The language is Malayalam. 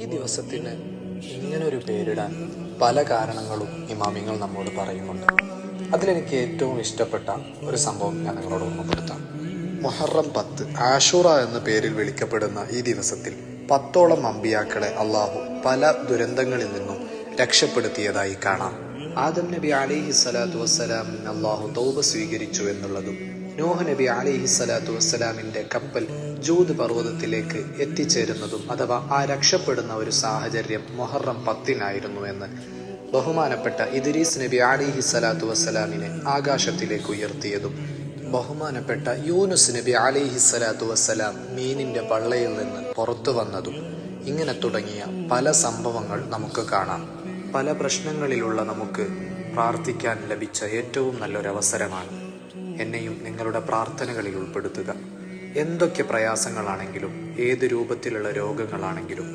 ഈ ദിവസത്തിന് ഇങ്ങനൊരു പേരിടാൻ പല കാരണങ്ങളും ഇമാമിങ്ങൾ നമ്മോട് പറയുന്നുണ്ട്. അതിലെനിക്ക് ഏറ്റവും ഇഷ്ടപ്പെട്ട ഒരു സംഭവം ഞാൻ നിങ്ങളോട് ഓർമ്മപ്പെടുത്താം. മുഹറം 10 ആഷൂറ എന്ന പേരിൽ വിളിക്കപ്പെടുന്ന ഈ ദിവസത്തിൽ 10ഓളം അമ്പിയാക്കളെ അള്ളാഹു പല ദുരന്തങ്ങളിൽ നിന്നും രക്ഷപ്പെടുത്തിയതായി കാണാം. ആദം നബി അലൈഹി സ്വലാത്തു വസ്സലാമിന് അള്ളാഹു തൗബ സ്വീകരിച്ചു എന്നുള്ളതും, നൂഹ് നബി അലൈഹി സ്വലാത്തു വസ്സലാമിന്റെ കപ്പൽ ജൂദ് പർവ്വതത്തിലേക്ക് എത്തിച്ചേരുന്നതും അഥവാ ആ രക്ഷപ്പെടുന്ന ഒരു സാഹചര്യം മുഹറം 10 എന്ന് ബഹുമാനപ്പെട്ട ഇദ്രീസ് നബി അലൈഹി സ്വലാത്തു വസ്സലാമിനെ ആകാശത്തിലേക്ക് ഉയർത്തിയതും, ബഹുമാനപ്പെട്ട യൂനുസ് നബി അലൈഹി സ്വലാത്തു വസ്സലാം മീനിന്റെ പള്ളയിൽ നിന്ന് പുറത്തു വന്നതും, ഇങ്ങനെ തുടങ്ങിയ പല സംഭവങ്ങൾ നമുക്ക് കാണാം. പല പ്രശ്നങ്ങളിലുള്ള നമുക്ക് പ്രാർത്ഥിക്കാൻ ലഭിച്ച ഏറ്റവും നല്ലൊരവസരമാണ്. എന്നെയും നിങ്ങളുടെ പ്രാർത്ഥനകളിൽ ഉൾപ്പെടുത്തുക. എന്തൊക്കെ പ്രയാസങ്ങളാണെങ്കിലും, ഏത് രൂപത്തിലുള്ള രോഗങ്ങളാണെങ്കിലും